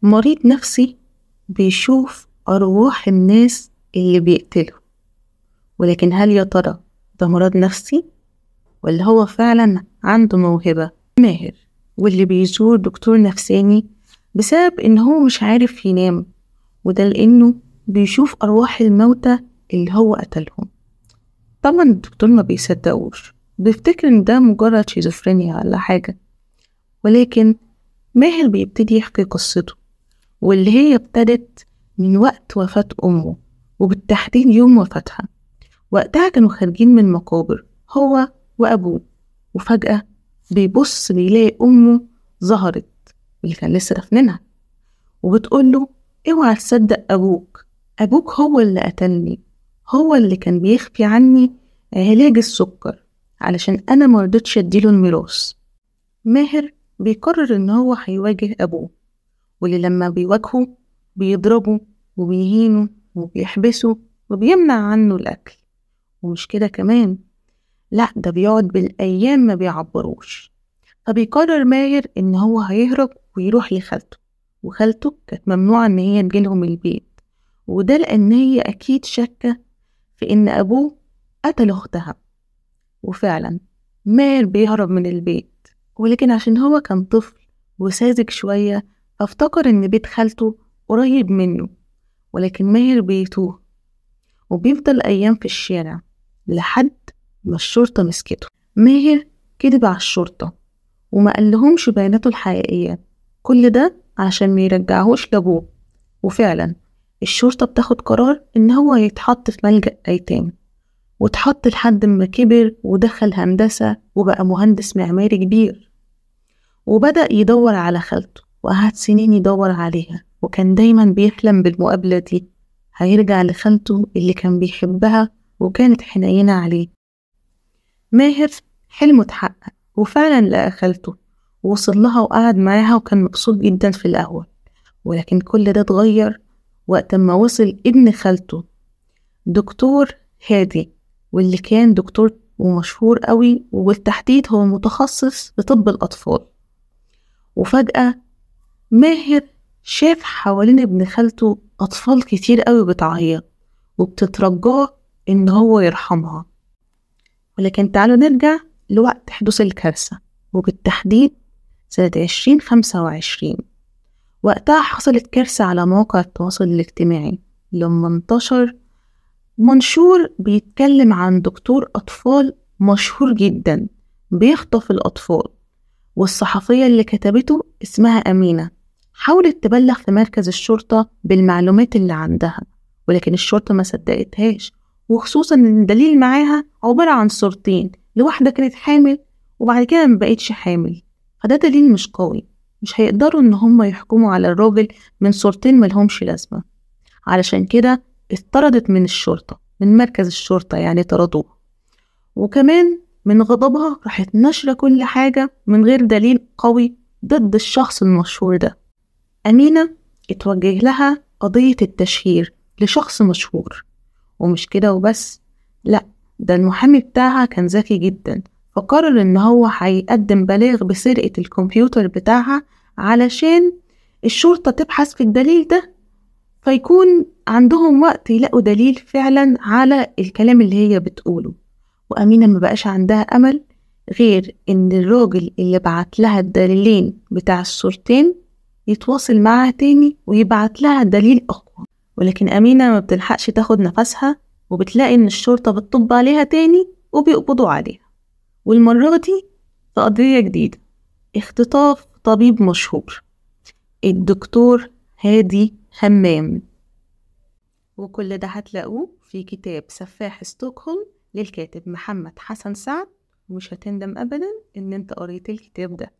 مريض نفسي بيشوف أرواح الناس اللي بيقتلوا، ولكن هل يا ترى ده مرض نفسي ولا هو فعلا عنده موهبة؟ ماهر واللي بيزور دكتور نفساني بسبب إن هو مش عارف ينام، وده لأنه بيشوف أرواح الموتى اللي هو قتلهم. طبعا الدكتور ما بيصدقوش، بيفتكر إن ده مجرد شيزوفرينيا ولا حاجة، ولكن ماهر بيبتدي يحكي قصته، واللي هي ابتدت من وقت وفاة أمه، وبالتحديد يوم وفاتها. وقتها كانوا خارجين من مقابر هو وأبوه، وفجأة بيبص بيلاقي أمه ظهرت اللي كان لسه دفنينها، وبتقوله اوعى تصدق أبوك هو اللي قتلني، هو اللي كان بيخفي عني علاج السكر علشان أنا مرضتش أديله الميراث. ماهر بيقرر إن هو هيواجه أبوه، واللي لما بيواجهه بيضربه وبيهينه وبيحبسه وبيمنع عنه الأكل. ومش كده كمان، لا ده بيقعد بالأيام ما بيعبروش. فبيقرر ماهر إن هو هيهرب ويروح لخالته، وخالته كانت ممنوعة إن هي تجيلهم البيت، وده لأن هي أكيد شاكة في إن أبوه قتل أختها. وفعلا ماهر بيهرب من البيت، ولكن عشان هو كان طفل وساذج شوية فافتكر إن بيت خالته قريب منه، ولكن ماهر بيتوه وبيفضل أيام في الشارع لحد ما الشرطة مسكته. ماهر كذب على الشرطة وما قالهمش بياناته الحقيقية، كل ده عشان ما يرجعهوش لأبوه. وفعلا الشرطة بتاخد قرار إن هو يتحط في ملجأ أيتام، واتحط لحد ما كبر ودخل هندسة وبقى مهندس معماري كبير، وبدأ يدور على خالته وقعد سنين يدور عليها، وكان دايما بيحلم بالمقابلة دي، هيرجع لخالته اللي كان بيحبها وكانت حنينة عليه. ماهر حلمه اتحقق وفعلا لقى خالته ووصل لها وقعد معاها وكان مبسوط جدا في القهوة. ولكن كل ده اتغير وقت ما وصل ابن خالته دكتور هادي، واللي كان دكتور ومشهور قوي، وبالتحديد هو متخصص في طب الأطفال. وفجأة ماهر شاف حوالين ابن خالته أطفال كتير قوي بتعيط وبتترجاه إن هو يرحمها. ولكن تعالوا نرجع لوقت حدوث الكارثة، وبالتحديد سنة 2025. وقتها حصلت كارثة على مواقع التواصل الاجتماعي لما انتشر منشور بيتكلم عن دكتور أطفال مشهور جدا بيخطف الأطفال، والصحفية اللي كتبته اسمها أمينة حاولت تبلغ في مركز الشرطة بالمعلومات اللي عندها، ولكن الشرطة ما صدقتهاش، وخصوصا ان الدليل معاها عبارة عن صورتين لواحدة كانت حامل وبعد كده ما بقتش حامل، فده دليل مش قوي، مش هيقدروا ان هم يحكموا على الراجل من صورتين ملهمش لازمة. علشان كده اتطردت من الشرطة، من مركز الشرطة يعني طردوها. وكمان من غضبها راحت نشرة كل حاجة من غير دليل قوي ضد الشخص المشهور ده. أمينة اتوجه لها قضية التشهير لشخص مشهور، ومش كده وبس، لا ده المحامي بتاعها كان ذكي جدا، فقرر ان هو هيقدم بلاغ بسرقة الكمبيوتر بتاعها علشان الشرطة تبحث في الدليل ده، فيكون عندهم وقت يلاقوا دليل فعلا على الكلام اللي هي بتقوله. وأمينة ما بقاش عندها أمل غير إن الراجل اللي بعت لها الدليلين بتاع الصورتين يتواصل معها تاني ويبعت لها دليل أقوى. ولكن أمينة ما بتلحقش تاخد نفسها، وبتلاقي إن الشرطة بتطب عليها تاني وبيقبضوا عليها، والمرة دي في قضية جديدة، اختطاف طبيب مشهور الدكتور هادي همام. وكل ده هتلاقوه في كتاب سفاح ستوكهولم للكاتب محمد حسن سعد، ومش هتندم أبدا إن انت قريت الكتاب ده.